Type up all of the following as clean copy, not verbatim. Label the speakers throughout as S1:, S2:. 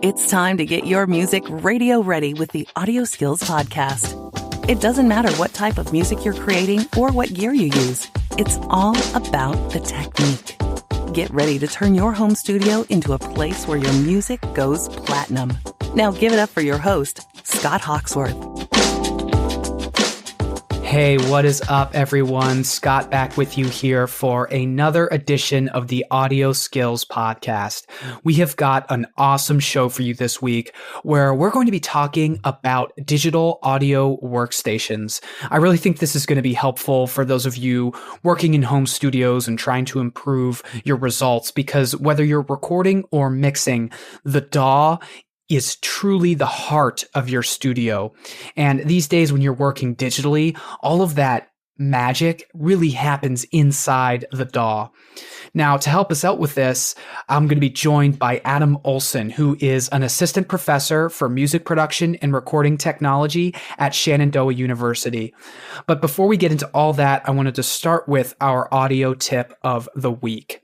S1: It's time to get your music radio ready with the Audio Skills Podcast. It doesn't matter what type of music you're creating or what gear you use. It's all about the technique. Get ready to turn your home studio into a place where your music goes platinum. Now give it up for your host, Scott Hawksworth.
S2: Hey, what is up, everyone? Scott back with you here for another edition of the Audio Skills Podcast. We have got an awesome show for you this week where we're going to be talking about digital audio workstations. I really think this is going to be helpful for those of you working in home studios and trying to improve your results, because whether you're recording or mixing, the DAW is truly the heart of your studio. And these days when you're working digitally, all of that magic really happens inside the DAW. Now, to help us out with this, I'm going to be joined by Adam Olson, who is an assistant professor for music production and recording technology at Shenandoah University. But before we get into all that, I wanted to start with our audio tip of the week.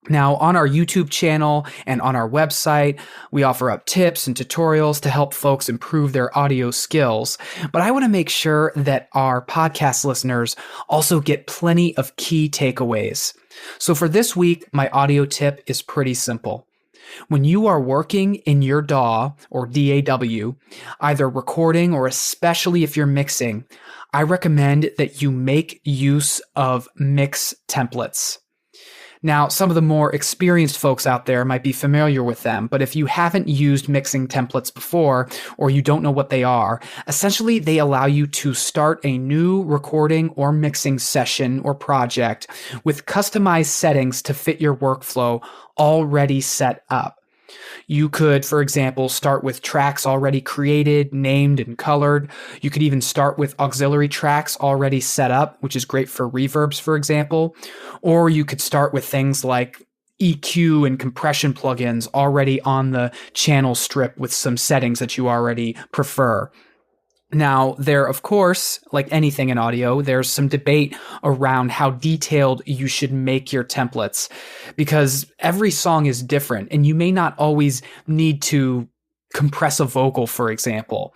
S2: Now, on our YouTube channel and on our website, we offer up tips and tutorials to help folks improve their audio skills. But I want to make sure that our podcast listeners also get plenty of key takeaways. So for this week, my audio tip is pretty simple. When you are working in your DAW or DAW, either recording or especially if you're mixing, I recommend that you make use of mix templates. Now, some of the more experienced folks out there might be familiar with them, but if you haven't used mixing templates before, or you don't know what they are, essentially they allow you to start a new recording or mixing session or project with customized settings to fit your workflow already set up. You could, for example, start with tracks already created, named, and colored. You could even start with auxiliary tracks already set up, which is great for reverbs, for example. Or you could start with things like EQ and compression plugins already on the channel strip with some settings that you already prefer. Now, there, of course, like anything in audio, there's some debate around how detailed you should make your templates, because every song is different and you may not always need to compress a vocal, for example.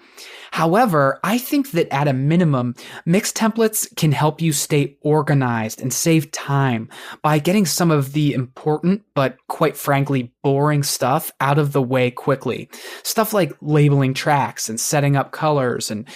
S2: However, I think that at a minimum, mix templates can help you stay organized and save time by getting some of the important, but quite frankly, boring stuff out of the way quickly. Stuff like labeling tracks and setting up colors and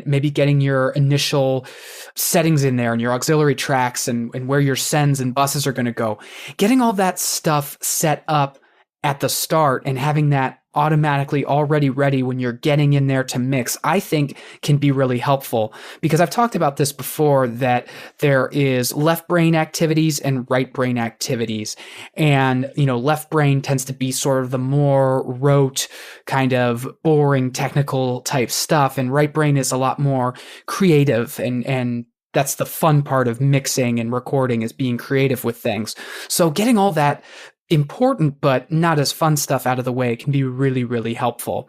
S2: maybe getting your initial settings in there and your auxiliary tracks and where your sends and buses are going to go. Getting all that stuff set up at the start and having that automatically already ready when you're getting in there to mix, I think can be really helpful, because I've talked about this before, that there is left brain activities and right brain activities. And, left brain tends to be sort of the more rote kind of boring technical type stuff. And right brain is a lot more creative and that's the fun part of mixing and recording, is being creative with things. So getting all that important but not as fun stuff out of the way can be really, really helpful.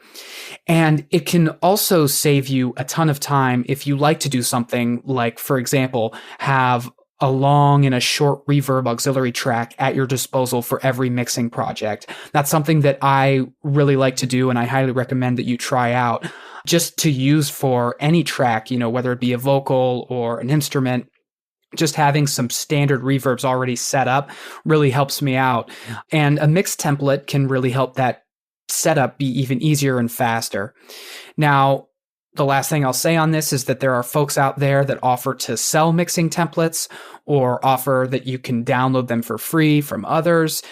S2: And it can also save you a ton of time if you like to do something like, for example, have a long and a short reverb auxiliary track at your disposal for every mixing project. That's something that I really like to do, and I highly recommend that you try out just to use for any track, whether it be a vocal or an instrument. Just having some standard reverbs already set up really helps me out. And a mix template can really help that setup be even easier and faster. Now, the last thing I'll say on this is that there are folks out there that offer to sell mixing templates or offer that you can download them for free from others.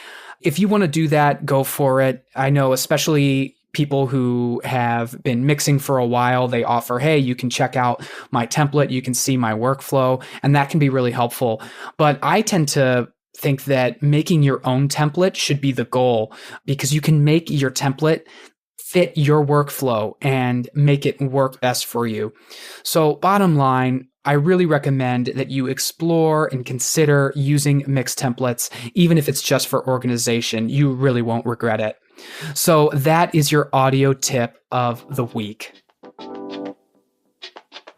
S2: If you want to do that, go for it. I know especially people who have been mixing for a while, they offer, hey, you can check out my template, you can see my workflow, and that can be really helpful. But I tend to think that making your own template should be the goal, because you can make your template fit your workflow and make it work best for you. So bottom line, I really recommend that you explore and consider using mix templates, even if it's just for organization. You really won't regret it. So that is your audio tip of the week.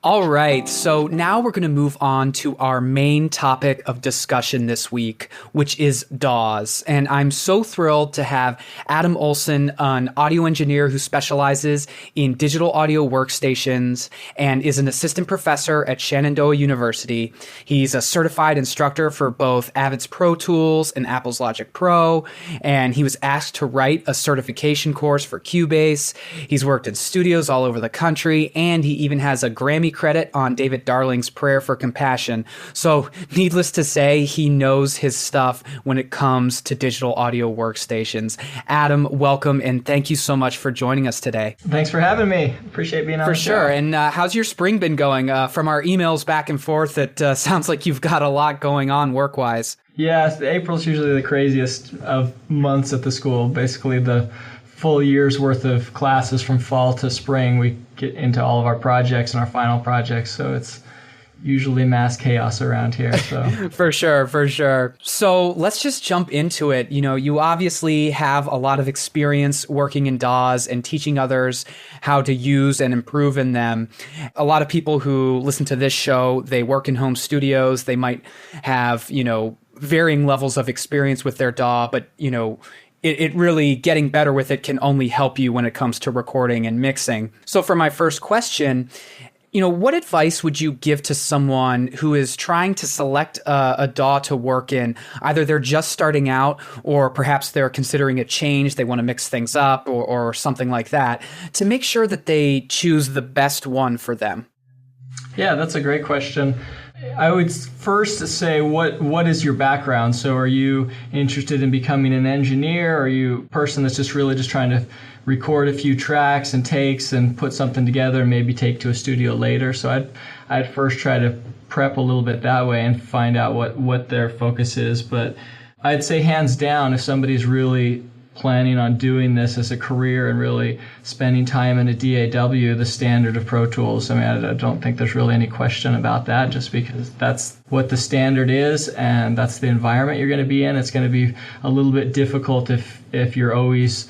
S2: All right, so now we're going to move on to our main topic of discussion this week, which is DAWs. And I'm so thrilled to have Adam Olson, an audio engineer who specializes in digital audio workstations and is an assistant professor at Shenandoah University. He's a certified instructor for both Avid's Pro Tools and Apple's Logic Pro, and he was asked to write a certification course for Cubase. He's worked in studios all over the country, and he even has a Grammy credit on David Darling's Prayer for Compassion. So needless to say, he knows his stuff when it comes to digital audio workstations. Adam, welcome, and thank you so much for joining us today.
S3: Thanks for having me. Appreciate being on the show.
S2: For sure. And how's your spring been going? From our emails back and forth, it sounds like you've got a lot going on work-wise.
S3: Yeah, April's usually the craziest of months at the school. Basically, the full year's worth of classes from fall to spring. We get into all of our projects and our final projects, so it's usually mass chaos around here. So
S2: For sure. So let's just jump into it. You know, you obviously have a lot of experience working in DAWs and teaching others how to use and improve in them. A lot of people who listen to this show, they work in home studios. They might have, varying levels of experience with their DAW, but, it really getting better with it can only help you when it comes to recording and mixing. So for my first question, what advice would you give to someone who is trying to select a DAW to work in? Either they're just starting out, or perhaps they're considering a change, they want to mix things up or something like that, to make sure that they choose the best one for them.
S3: Yeah, that's a great question. I would first say, what is your background? So are you interested in becoming an engineer? Are you a person that's just trying to record a few tracks and takes and put something together and maybe take to a studio later? So I'd first try to prep a little bit that way and find out what their focus is. But I'd say hands down, if somebody's really planning on doing this as a career and really spending time in a DAW, the standard of Pro Tools. I mean, I don't think there's really any question about that, just because that's what the standard is and that's the environment you're going to be in. It's going to be a little bit difficult if you're always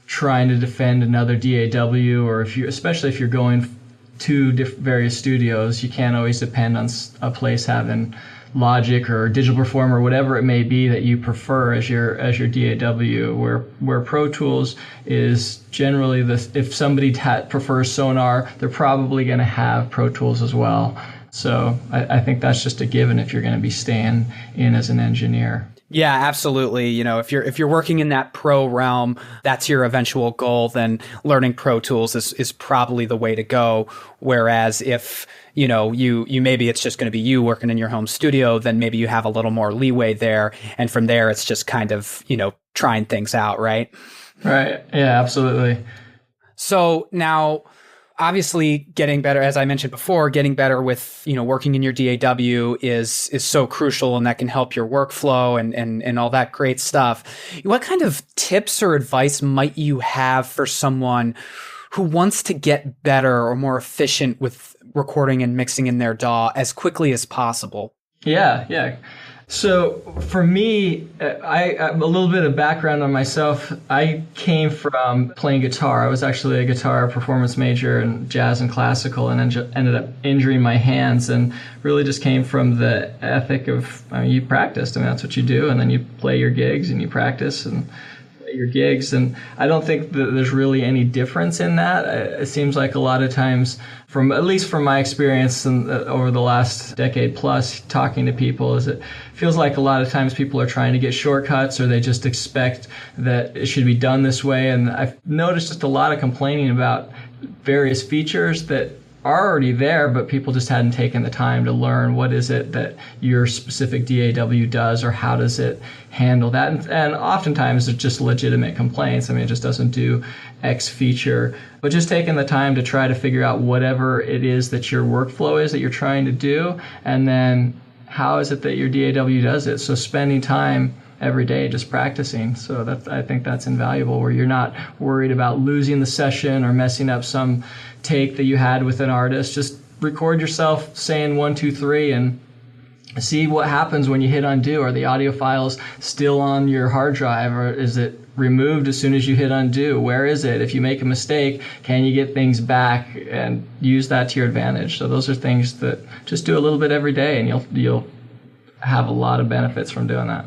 S3: trying to defend another DAW, or especially if you're going to various studios, you can't always depend on a place having Logic or Digital Performer, or whatever it may be that you prefer as your DAW, where Pro Tools is generally if somebody prefers Sonar, they're probably going to have Pro Tools as well. So I think that's just a given if you're going to be staying in as an engineer.
S2: Yeah, absolutely. If you're working in that pro realm, that's your eventual goal, then learning Pro Tools is probably the way to go. Whereas if you maybe it's just going to be you working in your home studio, then maybe you have a little more leeway there. And from there, it's just kind of, trying things out, right?
S3: Right. Yeah, absolutely.
S2: So now, obviously, getting better, as I mentioned before, getting better with, working in your DAW is so crucial, and that can help your workflow and all that great stuff. What kind of tips or advice might you have for someone who wants to get better or more efficient with recording and mixing in their DAW as quickly as possible?
S3: Yeah. So for me, a little bit of background on myself. I came from playing guitar. I was actually a guitar performance major in jazz and classical, and ended up injuring my hands, and really just came from the ethic of, you practiced. That's what you do, and then you play your gigs and you practice and your gigs. And I don't think that there's really any difference in that. It seems like a lot of times, at least from my experience over the last decade plus talking to people, is it feels like a lot of times people are trying to get shortcuts, or they just expect that it should be done this way. And I've noticed just a lot of complaining about various features that are already there, but people just hadn't taken the time to learn what is it that your specific DAW does, or how does it handle that. And oftentimes it's just legitimate complaints. It just doesn't do X feature. But just taking the time to try to figure out whatever it is that your workflow is that you're trying to do, and then how is it that your DAW does it. So spending time every day just practicing. So I think that's invaluable, where you're not worried about losing the session or messing up some take that you had with an artist. Just record yourself saying 1, 2, 3, and see what happens when you hit undo. Are the audio files still on your hard drive, or is it removed as soon as you hit undo? Where is it? If you make a mistake, can you get things back and use that to your advantage? So those are things that just do a little bit every day, and you'll have a lot of benefits from doing that.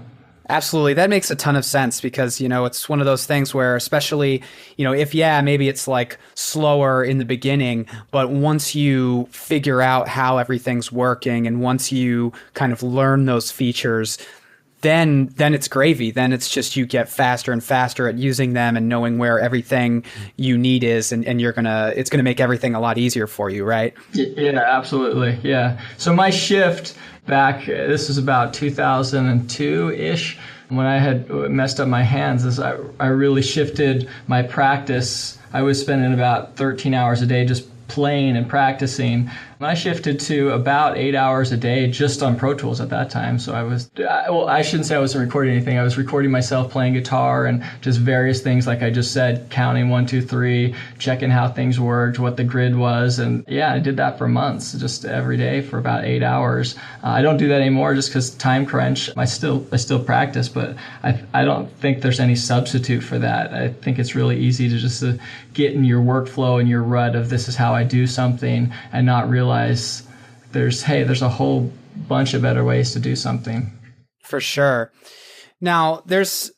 S2: Absolutely. That makes a ton of sense because, it's one of those things where especially, if maybe it's like slower in the beginning, but once you figure out how everything's working and once you kind of learn those features, then it's gravy. Then it's just you get faster and faster at using them and knowing where everything you need is, and it's gonna make everything a lot easier for you, right?
S3: Yeah, absolutely. Yeah. So my shift back, this was about 2002-ish, when I had messed up my hands, is I really shifted my practice. I was spending about 13 hours a day just playing and practicing. And I shifted to about 8 hours a day just on Pro Tools at that time. So I shouldn't say I wasn't recording anything. I was recording myself playing guitar and just various things, like I just said, counting 1, 2, 3, checking how things worked, what the grid was. And I did that for months, just every day for about 8 hours. I don't do that anymore just because time crunch. I still practice, but I don't think there's any substitute for that. I think it's really easy to just get in your workflow and your rut of this is how I do something and not realize there's a whole bunch of better ways to do something.
S2: For sure. Now, there's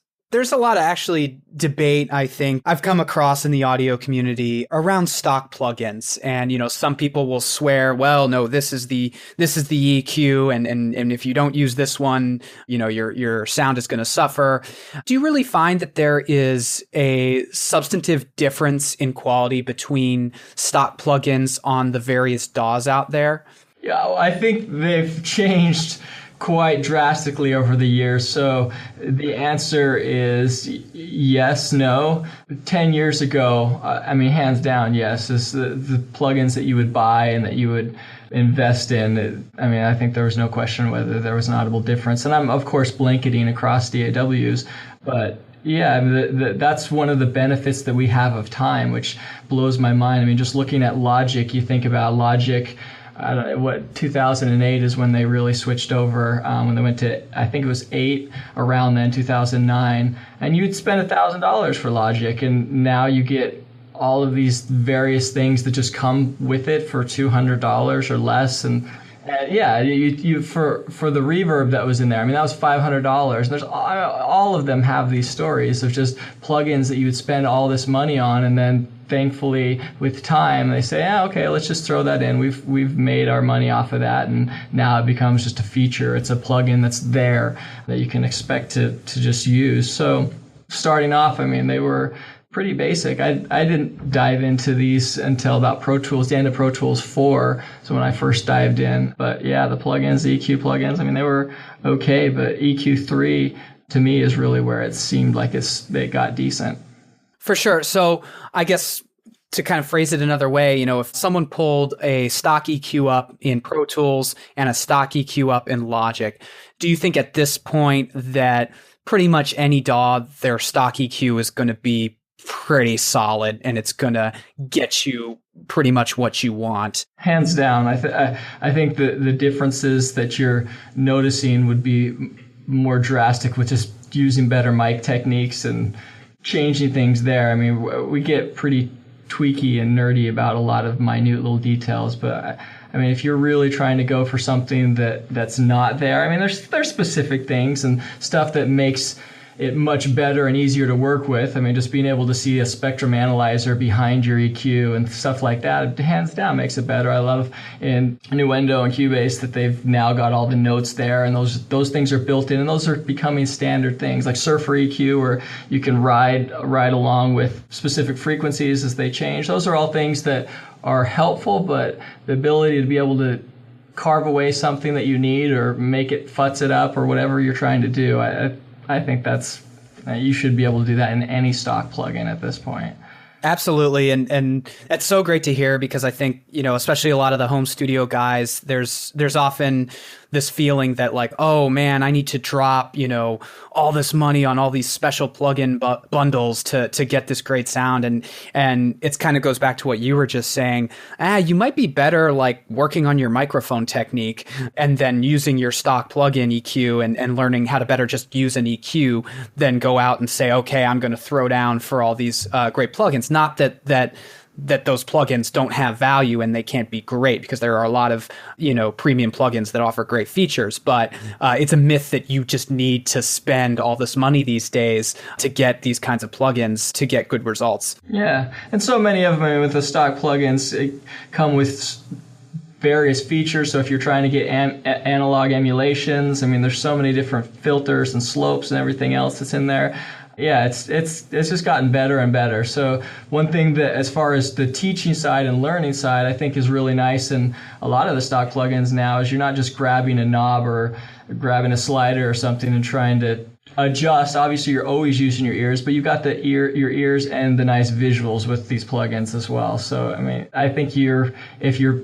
S2: a lot of actually debate, I think, I've come across in the audio community around stock plugins. And, some people will swear, well, no, this is the EQ. And if you don't use this one, your sound is going to suffer. Do you really find that there is a substantive difference in quality between stock plugins on the various DAWs out there?
S3: Yeah, I think they've changed quite drastically over the years. So the answer is yes, no. 10 years ago, hands down, yes. The plugins that you would buy and that you would invest in, I think there was no question whether there was an audible difference. And I'm, of course, blanketing across DAWs, but that's one of the benefits that we have of time, which blows my mind. Just looking at Logic, you think about Logic, 2008 is when they really switched over, when they went to, I think it was 8 around then, 2009, and you'd spend $1,000 for Logic, and now you get all of these various things that just come with it for $200 or less, and you for the reverb that was in there, that was $500. There's all of them have these stories of just plugins that you would spend all this money on, and then thankfully with time they say, okay, let's just throw that in. We've made our money off of that, and now it becomes just a feature. It's a plugin that's there that you can expect to just use. So starting off, they were pretty basic. I didn't dive into these until about Pro Tools, the end of Pro Tools 4. So when I first dived in, but the plugins, the EQ plugins, they were okay, but EQ3 to me is really where it seemed like they got decent.
S2: For sure. So I guess to kind of phrase it another way, if someone pulled a stock EQ up in Pro Tools and a stock EQ up in Logic, do you think at this point that pretty much any DAW, their stock EQ is going to be pretty solid and it's going to get you pretty much what you want?
S3: Hands down. I think the differences that you're noticing would be more drastic with just using better mic techniques and changing things there. We get pretty tweaky and nerdy about a lot of minute little details, but if you're really trying to go for something that's not there, there's specific things and stuff that makes it much better and easier to work with. Just being able to see a spectrum analyzer behind your EQ and stuff like that, hands down, makes it better. I love in Nuendo and Cubase that they've now got all the notes there, and those things are built in, and those are becoming standard things, like Surfer EQ, where you can ride along with specific frequencies as they change. Those are all things that are helpful, but the ability to be able to carve away something that you need or make it futz it up or whatever you're trying to do, I think you should be able to do that in any stock plugin at this point.
S2: Absolutely. And it's so great to hear, because I think, especially a lot of the home studio guys, there's often this feeling that like, oh man, I need to drop, all this money on all these special plugin bundles to get this great sound. And it's kind of goes back to what you were just saying. You might be better like working on your microphone technique and then using your stock plugin EQ and learning how to better just use an EQ than go out and say, okay, I'm going to throw down for all these great plugins. Not that those plugins don't have value and they can't be great, because there are a lot of, premium plugins that offer great features, but it's a myth that you just need to spend all this money these days to get these kinds of plugins to get good results.
S3: Yeah. And so many of them with the stock plugins come with various features. So if you're trying to get analog emulations, there's so many different filters and slopes and everything else that's in there. Yeah, it's just gotten better and better. So one thing that, as far as the teaching side and learning side, I think is really nice in a lot of the stock plugins now is you're not just grabbing a knob or grabbing a slider or something and trying to adjust. Obviously, you're always using your ears, but you've got your ears and the nice visuals with these plugins as well. So, I think if you're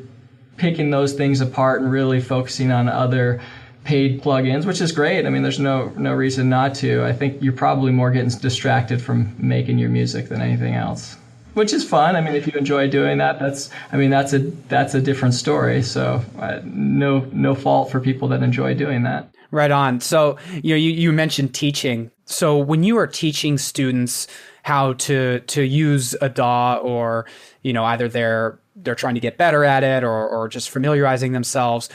S3: picking those things apart and really focusing on other paid plugins, which is great. There's no reason not to. I think you're probably more getting distracted from making your music than anything else, which is fun. If you enjoy doing that, that's a different story. So no fault for people that enjoy doing that. Right on.
S2: So you mentioned teaching. So when you are teaching students how to use a DAW, or either they're trying to get better at it or just familiarizing themselves,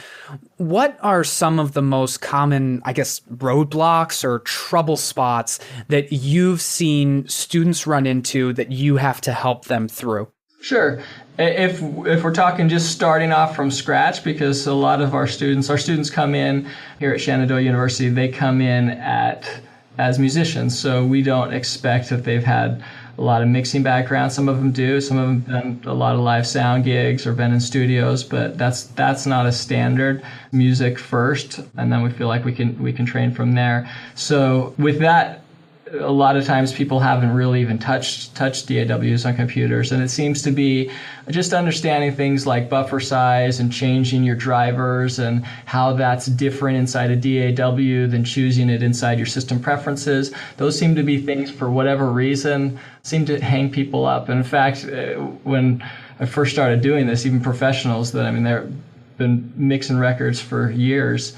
S2: what are some of the most common, I guess, roadblocks or trouble spots that you've seen students run into that you have to help them through?
S3: Sure. If we're talking just starting off from scratch, because a lot of our students come in here at Shenandoah University, they come in as musicians, so we don't expect that they've had a lot of mixing background. Some of them do. Some of them have done a lot of live sound gigs or been in studios, but that's not a standard. Music first, and then we feel like we can train from there. So with that, a lot of times people haven't really even touched DAWs on computers, and it seems to be just understanding things like buffer size and changing your drivers and how that's different inside a DAW than choosing it inside your system preferences. Those seem to be things, for whatever reason, seem to hang people up. And in fact, when I first started doing this, even professionals that, they've been mixing records for years,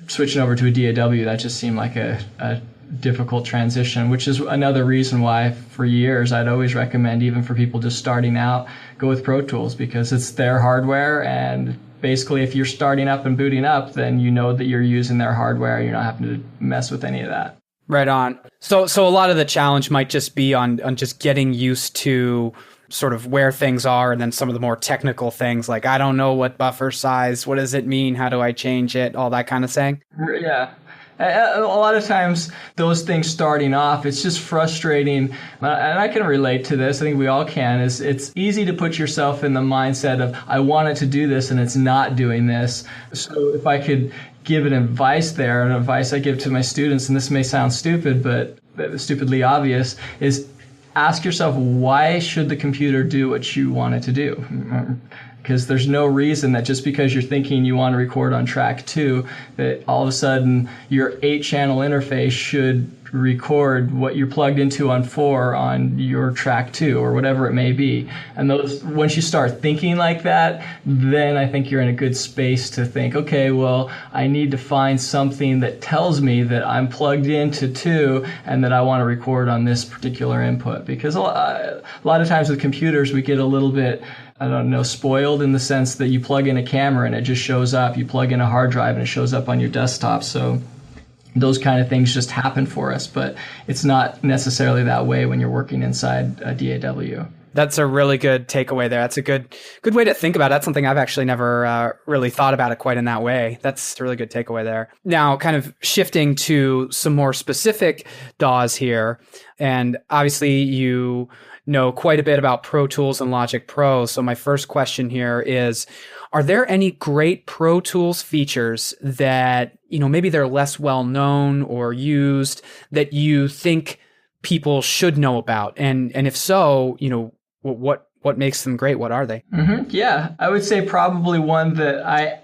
S3: switching over to a DAW, that just seemed like a difficult transition, which is another reason why for years I'd always recommend, even for people just starting out, go with Pro Tools, because it's their hardware, and basically if you're starting up and booting up, then you know that you're using their hardware, you're not having to mess with any of that.
S2: Right on. So a lot of the challenge might just be on just getting used to sort of where things are, and then some of the more technical things like, I don't know what buffer size, what does it mean, how do I change it, all that kind of thing.
S3: Yeah. A lot of times, those things starting off, it's just frustrating, and I can relate to this. I think we all can. It's easy to put yourself in the mindset of, I wanted to do this, and it's not doing this. So if I could give an advice there, an advice I give to my students, and this may sound stupid, but stupidly obvious, is ask yourself, why should the computer do what you want it to do? Because there's no reason that just because you're thinking you want to record on track 2, that all of a sudden your 8-channel interface should record what you're plugged into on 4 on your track 2 or whatever it may be. And once you start thinking like that, then I think you're in a good space to think, okay, well, I need to find something that tells me that I'm plugged into 2 and that I want to record on this particular input. Because a lot of times with computers, we get a little bit, spoiled in the sense that you plug in a camera and it just shows up. You plug in a hard drive and it shows up on your desktop. So those kind of things just happen for us, but it's not necessarily that way when you're working inside a DAW.
S2: That's a really good takeaway there. That's a good way to think about it. That's something I've actually never really thought about it quite in that way. That's a really good takeaway there. Now, kind of shifting to some more specific DAWs here, and obviously you know quite a bit about Pro Tools and Logic Pro. So my first question here is, are there any great Pro Tools features that, maybe they're less well known or used that you think people should know about? And if so, what makes them great? What are they?
S3: Mm-hmm. Yeah, I would say probably one that I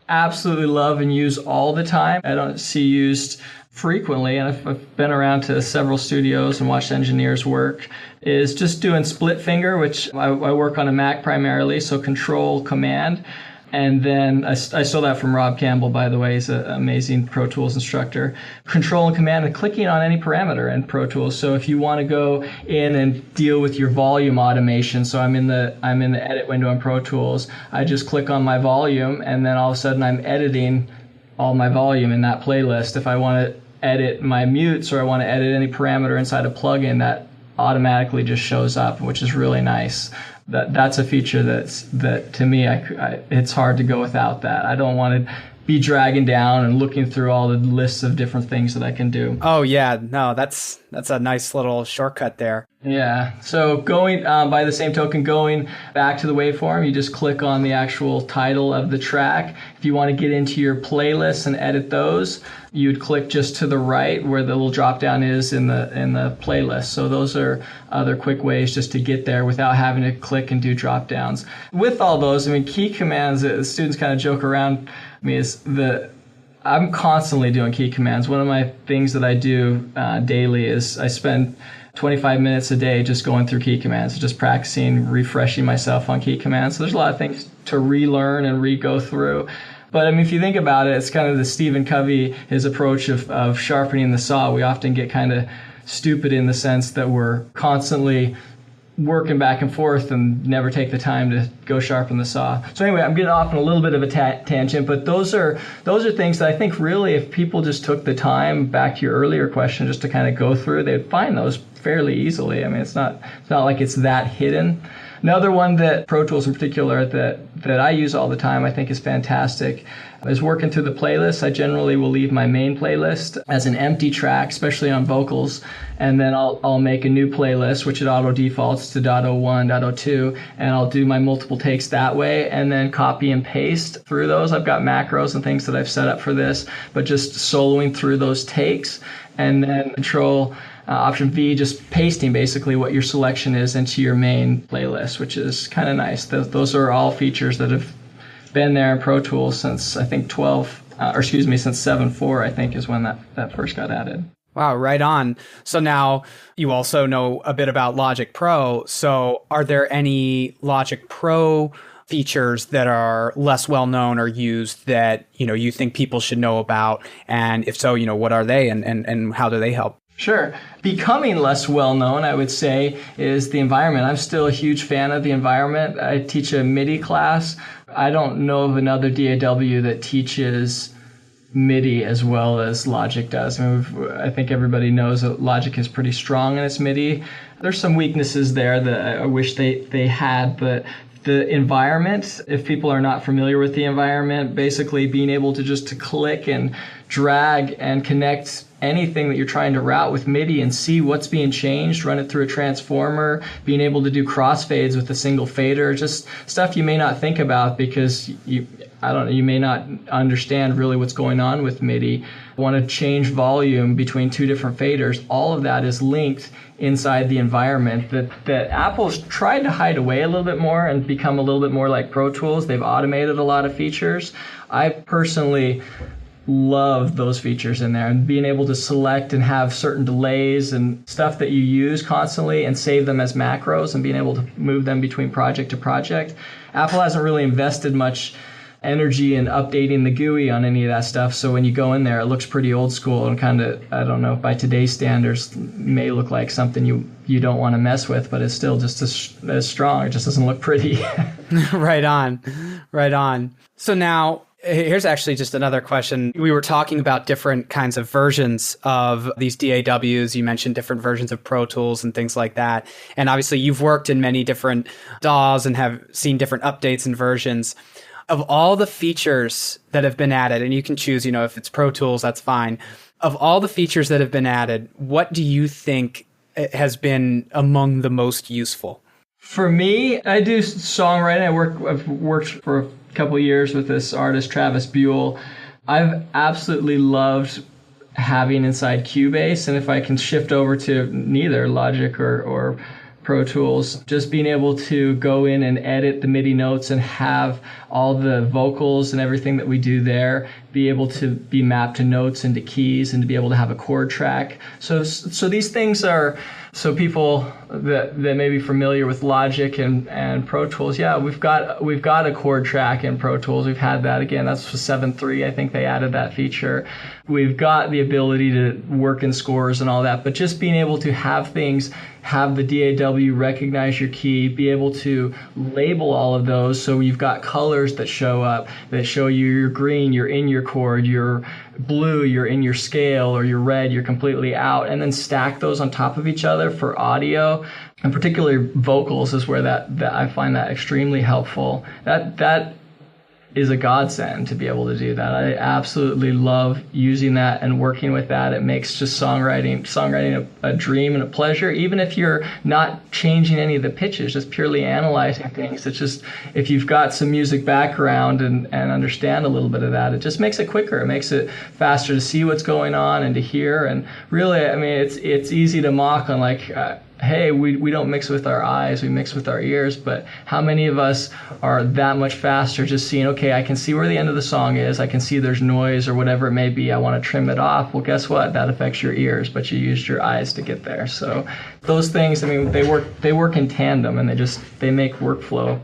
S3: absolutely love and use all the time, I don't see used frequently, and I've been around to several studios and watched engineers work, is just doing split finger, which I work on a Mac primarily, so Control Command. And then I stole that from Rob Campbell, by the way. He's an amazing Pro Tools instructor. Control and Command and clicking on any parameter in Pro Tools. So if you want to go in and deal with your volume automation, so I'm in the edit window in Pro Tools, I just click on my volume, and then all of a sudden I'm editing all my volume in that playlist. If I want to edit my mutes or I want to edit any parameter inside a plugin, that automatically just shows up, which is really nice. That's a feature that to me, it's hard to go without that. I don't want to be dragging down and looking through all the lists of different things that I can do.
S2: Oh yeah, no, that's a nice little shortcut there.
S3: Yeah. So going by the same token, going back to the waveform, you just click on the actual title of the track. If you want to get into your playlists and edit those, you'd click just to the right where the little drop down is in the playlist. So those are other quick ways just to get there without having to click and do drop downs. With all those, I mean, key commands, students kind of joke around me, is I'm constantly doing key commands. One of my things that I do daily is I spend 25 minutes a day just going through key commands, just practicing, refreshing myself on key commands. So there's a lot of things to relearn and re-go through. But I mean, if you think about it, it's kind of the Stephen Covey, his approach of sharpening the saw. We often get kind of stupid in the sense that we're constantly working back and forth and never take the time to go sharpen the saw. So anyway, I'm getting off on a little bit of a tangent, but those are things that I think really, if people just took the time, back to your earlier question, just to kind of go through, they'd find those fairly easily. I mean, it's not like it's that hidden. Another one that Pro Tools in particular that I use all the time, I think is fantastic, is working through the playlist. I generally will leave my main playlist as an empty track, especially on vocals, and then I'll make a new playlist, which it auto defaults to .01, .02, and I'll do my multiple takes that way, and then copy and paste through those. I've got macros and things that I've set up for this, but just soloing through those takes, and then Control Option V, just pasting basically what your selection is into your main playlist, which is kind of nice. Those are all features that have been there in Pro Tools since I think since 7.4, I think is when that first got added.
S2: Wow, right on. So now you also know a bit about Logic Pro. So are there any Logic Pro features that are less well known or used that, you think people should know about? And if so, what are they and how do they help?
S3: Sure. Becoming less well-known, I would say, is the environment. I'm still a huge fan of the environment. I teach a MIDI class. I don't know of another DAW that teaches MIDI as well as Logic does. I think everybody knows that Logic is pretty strong in its MIDI. There's some weaknesses there that I wish they had, but the environment, if people are not familiar with the environment, basically being able to click and drag and connect anything that you're trying to route with MIDI and see what's being changed, run it through a transformer, being able to do crossfades with a single fader, just stuff you may not think about because you may not understand really what's going on with MIDI. Want to change volume between two different faders. All of that is linked inside the environment that Apple's tried to hide away a little bit more and become a little bit more like Pro Tools. They've automated a lot of features. I personally love those features in there, and being able to select and have certain delays and stuff that you use constantly and save them as macros and being able to move them between project to project. Apple hasn't really invested much energy in updating the GUI on any of that stuff, so when you go in there it looks pretty old school and kind of, I don't know, by today's standards may look like something you don't want to mess with, but it's still just as strong. It just doesn't look pretty.
S2: Right on. So now here's actually just another question. We were talking about different kinds of versions of these DAWs. You mentioned different versions of Pro Tools and things like that. And obviously you've worked in many different DAWs and have seen different updates and versions. Of all the features that have been added, and you can choose, if it's Pro Tools, that's fine. Of all the features that have been added, what do you think has been among the most useful?
S3: For me, I do songwriting. I've worked for a couple of years with this artist, Travis Buell. I've absolutely loved having inside Cubase, and if I can shift over to neither Logic or Pro Tools, just being able to go in and edit the MIDI notes and have all the vocals and everything that we do there be able to be mapped to notes and to keys and to be able to have a chord track. So these things are, so people that may be familiar with Logic and Pro Tools, yeah, we've got a chord track in Pro Tools. We've had that, again, that's for 7.3. I think they added that feature. We've got the ability to work in scores and all that, but just being able to have things, have the DAW recognize your key, be able to label all of those so you've got colors that show up, that show you your green, you're in your chord, your blue, you're in your scale, or your red, you're completely out, and then stack those on top of each other for audio, and particularly vocals is where that I find that extremely helpful. That is a godsend to be able to do that. I absolutely love using that and working with that. It makes just songwriting a dream and a pleasure, even if you're not changing any of the pitches, just purely analyzing things. It's just, if you've got some music background and understand a little bit of that, it just makes it quicker. It makes it faster to see what's going on and to hear. And really, I mean, it's easy to mock on like, hey, we don't mix with our eyes, we mix with our ears, but how many of us are that much faster just seeing, okay, I can see where the end of the song is, I can see there's noise or whatever it may be, I want to trim it off. Well, guess what? That affects your ears, but you used your eyes to get there. So those things, I mean, they work in tandem, and they make workflow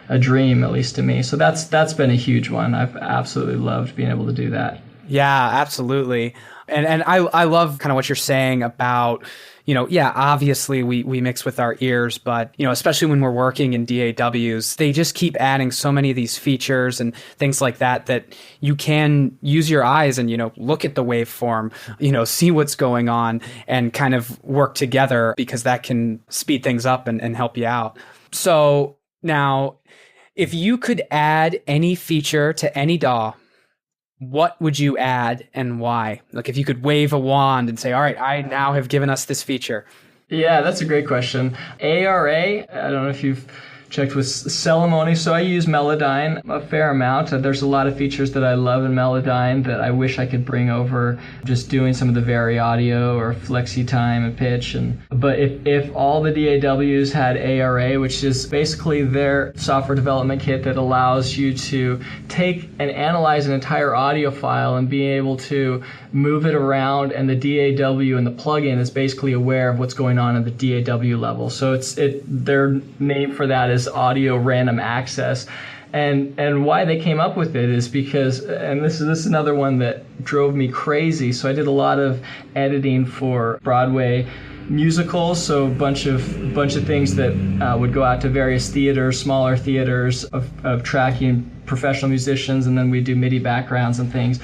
S3: a dream, at least to me. So that's been a huge one. I've absolutely loved being able to do that.
S2: Yeah, absolutely. And I love kind of what you're saying about, yeah, obviously we mix with our ears, but, especially when we're working in DAWs, they just keep adding so many of these features and things like that you can use your eyes and, look at the waveform, see what's going on and kind of work together, because that can speed things up and help you out. So now, if you could add any feature to any DAW, what would you add and why? Like, if you could wave a wand and say, all right, I now have given us this feature.
S3: Yeah, that's a great question. ARA, I don't know if you've checked with Celemony. So I use Melodyne a fair amount. There's a lot of features that I love in Melodyne that I wish I could bring over just doing some of the Vari audio or flexi time and pitch. But if all the DAWs had ARA, which is basically their software development kit that allows you to take and analyze an entire audio file and be able to move it around, and the DAW and the plugin is basically aware of what's going on at the DAW level. So their name for that is audio random access. And why they came up with it is because, and this is another one that drove me crazy. So I did a lot of editing for Broadway musicals, so a bunch of things that would go out to various theaters, smaller theaters of tracking professional musicians, and then we do MIDI backgrounds and things.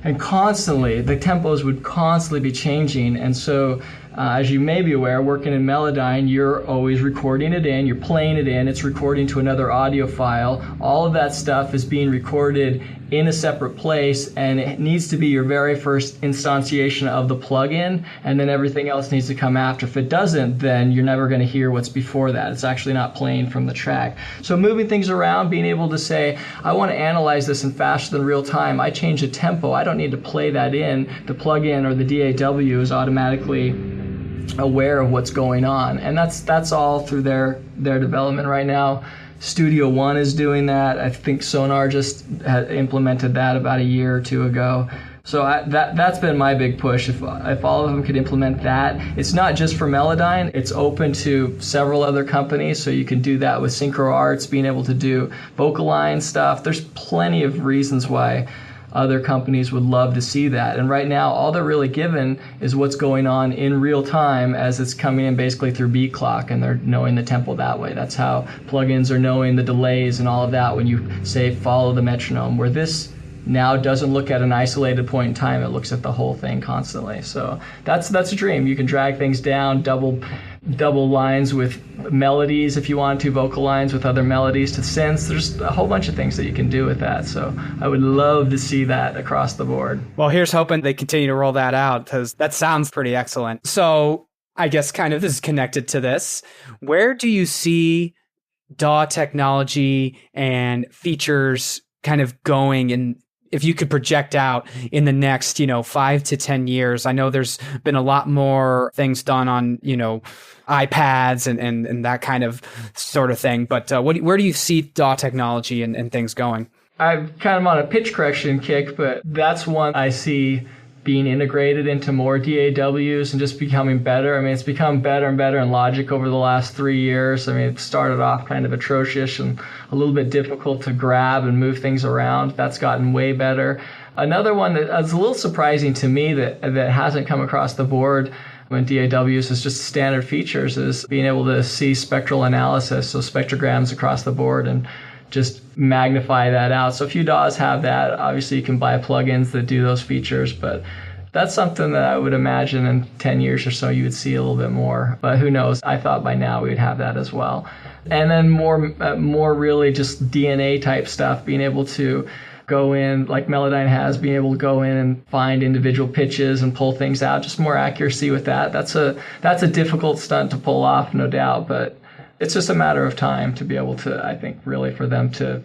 S3: And constantly, the tempos would constantly be changing. And so, as you may be aware, working in Melodyne, you're always recording it in, you're playing it in, it's recording to another audio file. All of that stuff is being recorded in a separate place, and it needs to be your very first instantiation of the plugin, and then everything else needs to come after. If it doesn't, then you're never going to hear what's before that. It's actually not playing from the track. So moving things around, being able to say, I want to analyze this in faster than real time. I change the tempo. I don't need to play that in. The plugin or the DAW is automatically aware of what's going on, and that's all through their development right now. Studio One is doing that. I think Sonar just had implemented that about a year or two ago. So that's been my big push. If all of them could implement that, it's not just for Melodyne. It's open to several other companies, so you can do that with Synchro Arts, being able to do vocal line stuff. There's plenty of reasons why other companies would love to see that. And right now, all they're really given is what's going on in real time as it's coming in basically through beat clock, and they're knowing the tempo that way. That's how plugins are knowing the delays and all of that when you say follow the metronome, where this now doesn't look at an isolated point in time, it looks at the whole thing constantly. So that's a dream. You can drag things down, double lines with melodies if you want to, vocal lines with other melodies to synths. There's a whole bunch of things that you can do with that. So I would love to see that across the board.
S2: Well, here's hoping they continue to roll that out, because that sounds pretty excellent. So I guess kind of this is connected to this. Where do you see DAW technology and features kind of going in if you could project out in the next, 5 to 10 years, I know there's been a lot more things done on, iPads and that kind of sort of thing. But where do you see DAW technology and things going?
S3: I'm kind of on a pitch correction kick, but that's one I see being integrated into more DAWs and just becoming better. I mean, it's become better and better in Logic over the last 3 years. I mean, it started off kind of atrocious and a little bit difficult to grab and move things around. That's gotten way better. Another one that's a little surprising to me that hasn't come across the board when DAWs is just standard features is being able to see spectral analysis, so spectrograms across the board, and just magnify that out. So a few DAWs have that. Obviously, you can buy plugins that do those features, but that's something that I would imagine in 10 years or so you would see a little bit more. But who knows? I thought by now we would have that as well. And then more really just DNA type stuff, being able to go in, like Melodyne has, being able to go in and find individual pitches and pull things out, just more accuracy with that. That's a difficult stunt to pull off, no doubt, but it's just a matter of time to be able to, I think, really for them to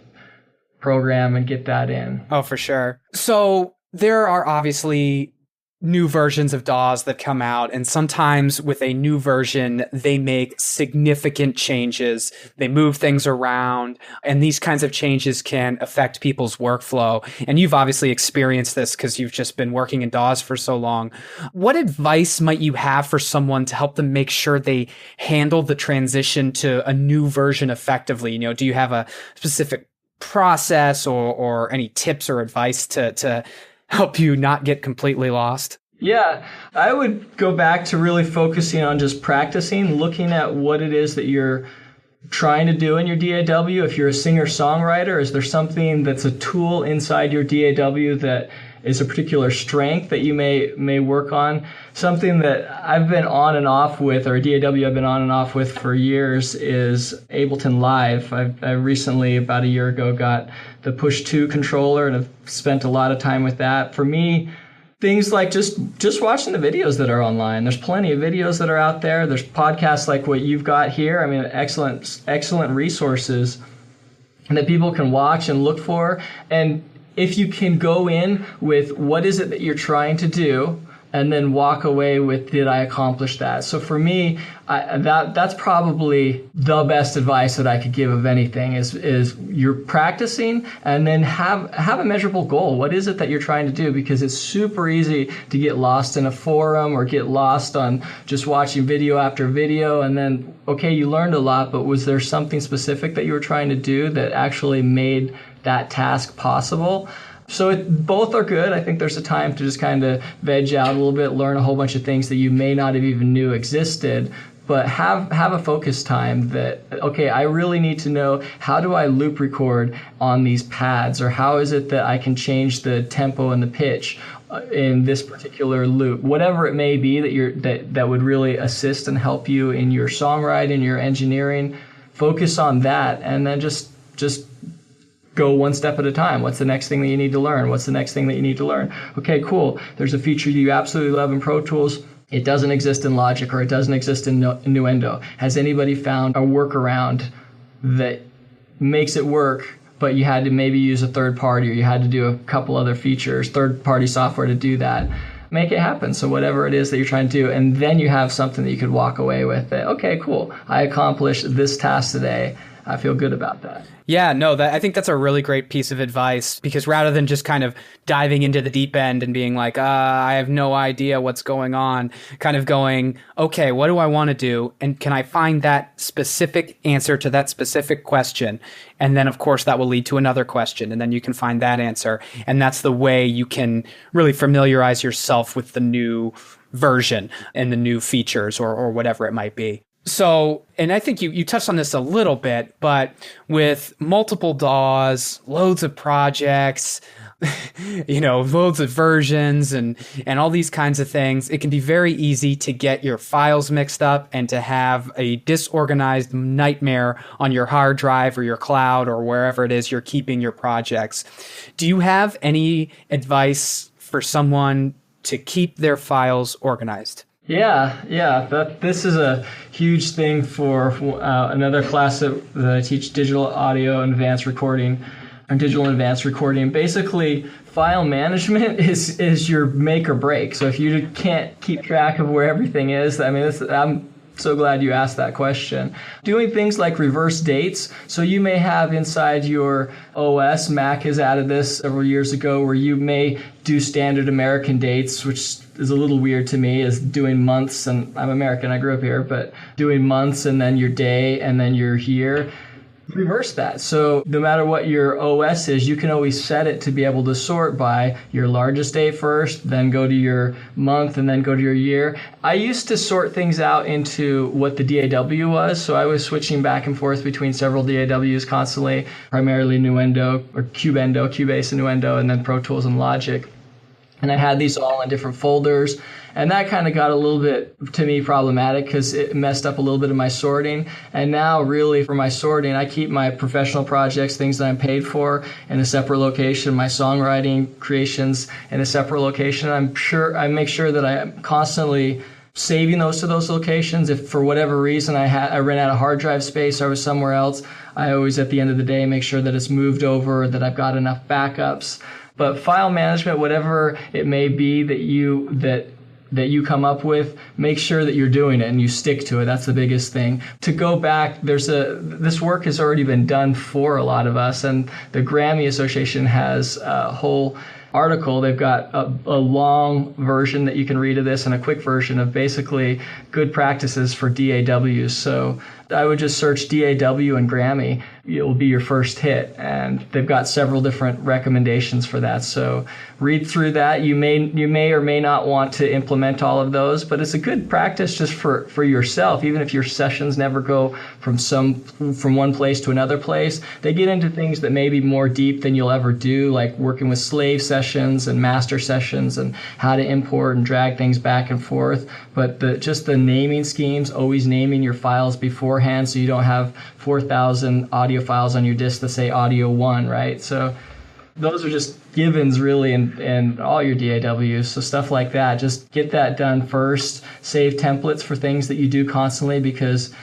S3: program and get that in.
S2: Oh, for sure. So there are obviously new versions of DAWs that come out, and sometimes with a new version, they make significant changes. They move things around, and these kinds of changes can affect people's workflow. And you've obviously experienced this because you've just been working in DAWs for so long. What advice might you have for someone to help them make sure they handle the transition to a new version effectively? Do you have a specific process or any tips or advice to help you not get completely lost?
S3: Yeah, I would go back to really focusing on just practicing, looking at what it is that you're trying to do in your DAW. If you're a singer-songwriter, is there something that's a tool inside your DAW that is a particular strength that you may work on? Something that I've been on and off with, or a DAW I've been on and off with for years, is Ableton Live. I recently, about a year ago, got the Push 2 controller and have spent a lot of time with that. For me, things like just watching the videos that are online. There's plenty of videos that are out there. There's podcasts like what you've got here. I mean, excellent resources that people can watch and look for. And if you can go in with what is it that you're trying to do, and then walk away with, did I accomplish that? So for me, that's probably the best advice that I could give of anything is you're practicing, and then have a measurable goal. What is it that you're trying to do? Because it's super easy to get lost in a forum or get lost on just watching video after video, and then, okay, you learned a lot, but was there something specific that you were trying to do that actually made that task possible? So both are good. I think there's a time to just kind of veg out a little bit, learn a whole bunch of things that you may not have even knew existed, but have a focus time that, okay, I really need to know, how do I loop record on these pads, or how is it that I can change the tempo and the pitch in this particular loop? Whatever it may be that would really assist and help you in your songwriting, your engineering, focus on that, and then just go one step at a time. What's the next thing that you need to learn? What's the next thing that you need to learn? Okay, cool. There's a feature you absolutely love in Pro Tools. It doesn't exist in Logic, or it doesn't exist in Nuendo. Has anybody found a workaround that makes it work, but you had to maybe use a third party, or you had to do a couple other features, third-party software to do that? Make it happen. So whatever it is that you're trying to do, and then you have something that you could walk away with that, okay, cool, I accomplished this task today. I feel good about that.
S2: Yeah, no, I think that's a really great piece of advice, because rather than just kind of diving into the deep end and being like, I have no idea what's going on, kind of going, okay, what do I want to do? And can I find that specific answer to that specific question? And then, of course, that will lead to another question, and then you can find that answer. And that's the way you can really familiarize yourself with the new version and the new features or whatever it might be. So, and I think you touched on this a little bit, but with multiple DAWs, loads of projects, loads of versions and all these kinds of things, it can be very easy to get your files mixed up and to have a disorganized nightmare on your hard drive or your cloud or wherever it is you're keeping your projects. Do you have any advice for someone to keep their files organized?
S3: Yeah. This is a huge thing for another class that I teach, digital audio and advanced recording. or digital advanced recording. Basically, file management is your make or break. So if you can't keep track of where everything is, I'm so glad you asked that question. Doing things like reverse dates. So you may have inside your OS, Mac has added this several years ago, where you may do standard American dates, which is a little weird to me, is doing months, and I'm American, I grew up here, but doing months and then your day and then your year. Reverse that. So no matter what your OS is, you can always set it to be able to sort by your largest day first, then go to your month, and then go to your year. I used to sort things out into what the DAW was. So I was switching back and forth between several DAWs constantly, primarily Nuendo or Cubase and Nuendo, and then Pro Tools and Logic. And I had these all in different folders. And that kind of got a little bit, to me, problematic because it messed up a little bit of my sorting. And now, really, for my sorting, I keep my professional projects, things that I'm paid for, in a separate location, my songwriting creations in a separate location. I make sure that I am constantly saving those to those locations. If for whatever reason I ran out of hard drive space or I was somewhere else, I always, at the end of the day, make sure that it's moved over, that I've got enough backups. But file management, whatever it may be that you come up with, make sure that you're doing it and you stick to it. That's the biggest thing. To go back, this work has already been done for a lot of us, and the Grammy Association has a whole article. They've got a long version that you can read of this and a quick version of basically good practices for DAWs. So I would just search DAW and Grammy. It will be your first hit, and they've got several different recommendations for that. So read through that. You may or may not want to implement all of those, but it's a good practice just for yourself. Even if your sessions never go from one place to another place, they get into things that may be more deep than you'll ever do, like working with slave sessions and master sessions and how to import and drag things back and forth. But just the naming schemes, always naming your files beforehand so you don't have 4,000 audio files on your disk that say audio 1, right? So those are just givens really in all your DAWs. So stuff like that, just get that done first. Save templates for things that you do constantly, because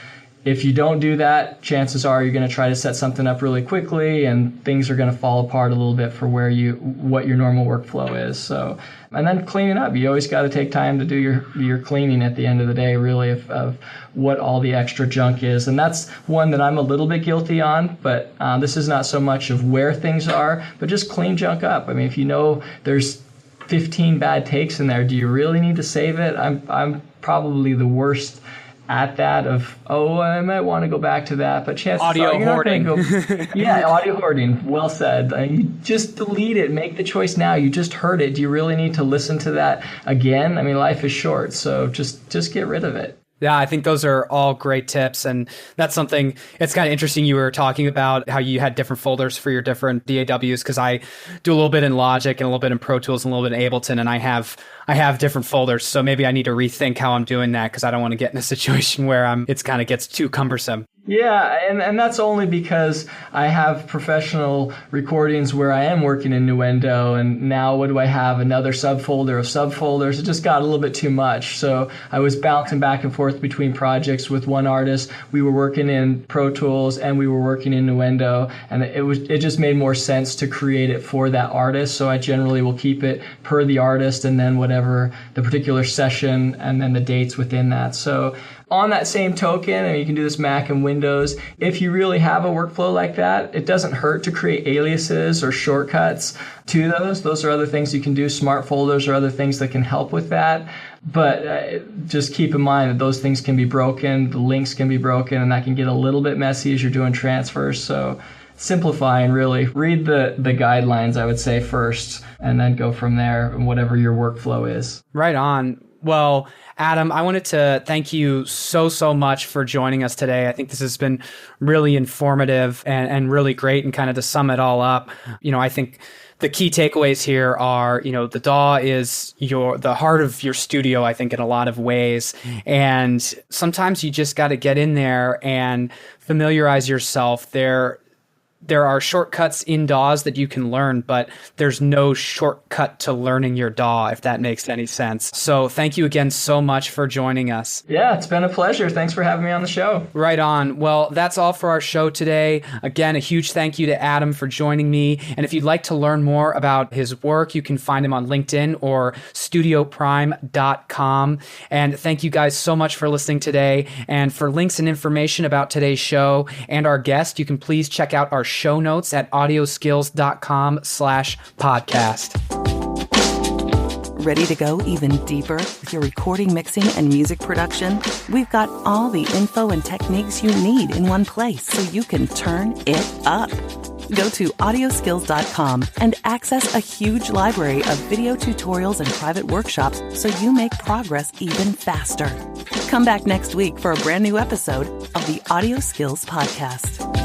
S3: if you don't do that, chances are you're going to try to set something up really quickly and things are going to fall apart a little bit for what your normal workflow is. So, and then cleaning up. You always got to take time to do your cleaning at the end of the day, really, of what all the extra junk is. And that's one that I'm a little bit guilty on, but this is not so much of where things are, but just clean junk up. I mean, if you know there's 15 bad takes in there, do you really need to save it? I'm probably the worst at that I might want to go back to that, but chances are you're hoarding. Not going to go. Yeah, audio hoarding. Well said. You just delete it. Make the choice now. You just heard it. Do you really need to listen to that again? I mean, life is short, so just get rid of it.
S2: Yeah, I think those are all great tips. And that's something, it's kind of interesting you were talking about how you had different folders for your different DAWs, because I do a little bit in Logic and a little bit in Pro Tools and a little bit in Ableton, and I have different folders. So maybe I need to rethink how I'm doing that, because I don't want to get in a situation where it kind of gets too cumbersome.
S3: Yeah, and that's only because I have professional recordings where I am working in Nuendo, and now what do I have? Another subfolder of subfolders. It just got a little bit too much. So I was bouncing back and forth between projects with one artist. We were working in Pro Tools and we were working in Nuendo, and it just made more sense to create it for that artist. So I generally will keep it per the artist and then whatever the particular session and then the dates within that. So on that same token, and you can do this Mac and Windows, if you really have a workflow like that, it doesn't hurt to create aliases or shortcuts to those. Those are other things you can do. Smart folders are other things that can help with that. But just keep in mind that those things can be broken, the links can be broken, and that can get a little bit messy as you're doing transfers. So simplify and really read the guidelines, I would say, first, and then go from there, whatever your workflow is.
S2: Right on. Well, Adam, I wanted to thank you so much for joining us today. I think this has been really informative and really great. And kind of to sum it all up, I think the key takeaways here are, the DAW is the heart of your studio, I think, in a lot of ways. And sometimes you just got to get in there and familiarize yourself. there are shortcuts in DAWs that you can learn, but there's no shortcut to learning your DAW, if that makes any sense. So thank you again so much for joining us.
S3: Yeah, it's been a pleasure. Thanks for having me on the show.
S2: Right on. Well, that's all for our show today. Again, a huge thank you to Adam for joining me. And if you'd like to learn more about his work, you can find him on LinkedIn or studioprime.com. And thank you guys so much for listening today. And for links and information about today's show and our guest, you can please check out our show notes at audioskills.com/podcast.
S1: Ready to go even deeper with your recording, mixing, and music production? We've got all the info and techniques you need in one place so you can turn it up. Go to audioskills.com and access a huge library of video tutorials and private workshops so you make progress even faster. Come back next week for a brand new episode of the Audio Skills Podcast.